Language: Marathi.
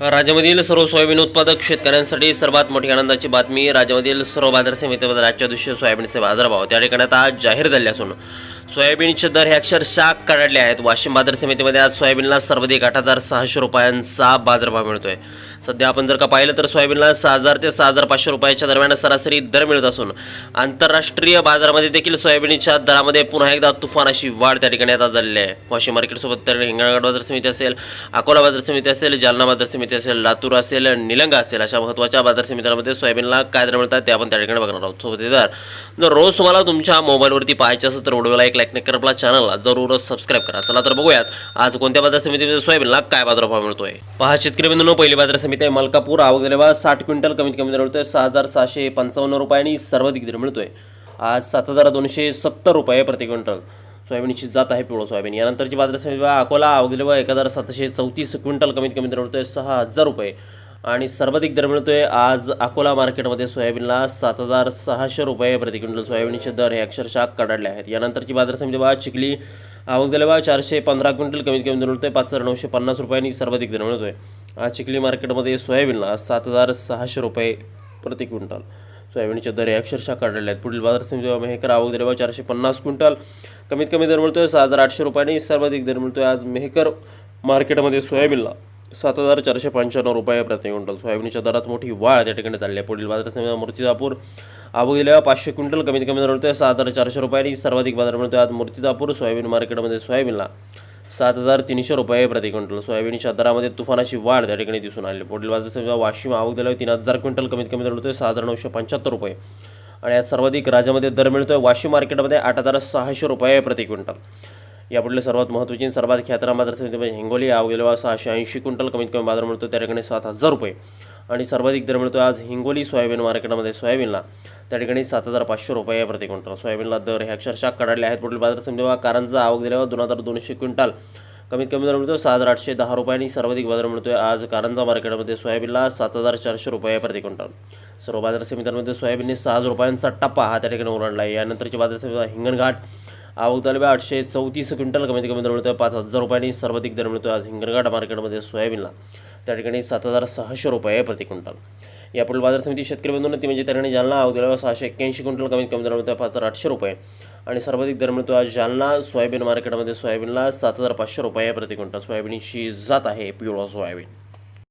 राज्यामधील सर्व सोयाबीन उत्पादक शेतकऱ्यांसाठी सर्वात मोठी आनंदाची बातमी. राज्यामधील सर्व बाजार समितीमध्ये आजच्या दिवशी सोयाबीनचे बाजारभाव त्या ठिकाणी आज जाहीर झाले असून सोयाबीनचे दर हे अक्षरशः कडाडले आहेत. वाशिम बाजार समितीमध्ये आज सोयाबीनला सर्वाधिक 8,600 रुपयांचा बाजारभाव मिळतोय. सध्या आपण जर का पाहिलं तर सोयाबीनला 6,000 ते 6,500 रुपयाच्या दरम्यान सरासरी दर मिळत असून आंतरराष्ट्रीय बाजारामध्ये देखील सोयाबीनच्या दरामध्ये पुन्हा एकदा तुफान अशी वाढ त्या ठिकाणी आता झालेली आहे. वाशिम मार्केटसोबत तर हिंगणघाट बाजार समिती असेल, अकोला बाजार समिती असेल, जालना बाजार समिती असेल, लातूर असेल, निलंगा असेल, अशा महत्त्वाच्या बाजार समित्यांमध्ये सोयाबीनला काय दर मिळतात ते आपण त्या ठिकाणी बघणार आहोत. सोबत जर रोज तुम्हाला तुमच्या मोबाईलवरती पाहायचे असेल तर व्हिडिओला एक लाईक नक्की करा, आपला चॅनलला जरूरच सबस्क्राईब करा. चला तर बघूयात आज कोणत्या बाजार समितीमध्ये सोयाबीनला काय बाजारभाव मिळतोय. पहा शेतकरी बंधूंनो, पहिली बाजार समिती आहे मलकापूर. आवक झालेला 60 क्विंटल कमीत कमी दर मिळतोय 6,755 रुपयांनी सर्वाधिक दर मिळतोय आज 7,270 रुपये प्रति क्विंटल. सोयाबीनची जात आहे पिवळं सोयाबीन. यानंतरची बाजार समिती अकोला. आवक झालेला 1,734 क्विंटल कमीत कमी दर मिळतोय 6,000 रुपये आणि सर्वाधिक दर मिळतोय आज अकोला मार्केटमध्ये सोयाबीनला 7,600 रुपये प्रति क्विंटल. सोयाबीनचे दर हे अक्षरशः कडाडले आहेत. यानंतरची बाजार समिती चिखली. आवक झालेला 415 क्विंटल कमीत कमी दर मिळतोय 5,950 रुपयांनी सर्वाधिक दर मिळतोय आज चिखली मार्केटमध्ये सोयाबीनला 7,600 रुपये प्रति क्विंटल. सोयाबीनचे दर हे अक्षरशः काढलेले आहेत. पुढील बाजार समिती मेहकर. आवक झालेला 450 क्विंटल कमीत कमी दर मिळतोय 6,800 रुपयांनी सर्वाधिक दर मिळतोय आज मेहकर मार्केटमध्ये सोयाबीनला 7,495 रुपये प्रति क्विंटल. सोयाबीनच्या दरात मोठी वाढ त्या ठिकाणी चालली आहे. पुढील बाजार समिती मूर्तिजापूर. आवक झालेला 500 क्विंटल कमीत कमी दर मिळतोय 6,400 रुपयांनी सर्वाधिक बाजार मिळतोय आज मूर्तिजापूर सोयाबीन मार्केटमध्ये सोयाबीनला 7,300 रुपये प्रति क्विंटल. सोयाबीनच्या दरामध्ये तुफानाची वाढ त्या ठिकाणी दिसून आली. पुढील बाजार समिती वाशिम. आवक झालेला 3,000 क्विंटल कमीत कमी दर मिळतोय 6,975 रुपये आणि आज सर्वाधिक राज्यामध्ये दर मिळतोय वाशिम मार्केटमध्ये 8,600 रुपये प्रति क्विंटल. यापुढे सर्वात महत्त्वाची सर्वात ख्यातनाम बाजार समितीमध्ये हिंगोली. आवक झालेला 680 क्विंटल कमीत कमी बाजार मिळतो त्या ठिकाणी 7,000 रुपये आणि सर्वाधिक दर मिळतो आज हिंगोली सोयाबीन मार्केटमध्ये सोयाबीनला त्या ठिकाणी 7,500 रुपये प्रति क्विंटल. सोयाबीनला दर हे अक्षरशः कडाडले आहेत. पुढील बाजार समिती कारंजा. आवक झालेला 2,200 क्विंटल कमीत कमी दर मिळतो 6,810 रुपयांनी सर्वाधिक बाजार मिळतोय आज कारंजा मार्केटमध्ये सोयाबीनला 7,400 रुपये प्रति क्विंटल. सर्व बाजार समित्यांमध्ये सोयाबीनने 6,000 रुपयांचा टप्पा हा त्या ठिकाणी ओलांडला आहे. यानंतरची बाजार समिती हिंगणघाट. आवक झालेला 834 क्विंटल कमीत कमी दर मिळतोय 5,000 रुपयांनी सर्वाधिक दर मिळतोय आज हिंगणघाट मार्केटमध्ये सोयाबीनला त्या ठिकाणी 7,600 रुपये प्रति क्विंटल. यापुढील बाजार समिती शेतकरी बंधूंना ती म्हणजे त्या ठिकाणी जालना. आवक झालेला 681 क्विंटल कमीत कमी दर मिळतोय 5,800 रुपये आणि सर्वाधिक दर मिळतो आज जालना सोयाबीन मार्केटमध्ये सोयाबीनला 7,500 रुपये प्रति क्विंटल. सोयाबीनची जात आहे पिवळा सोयाबीन.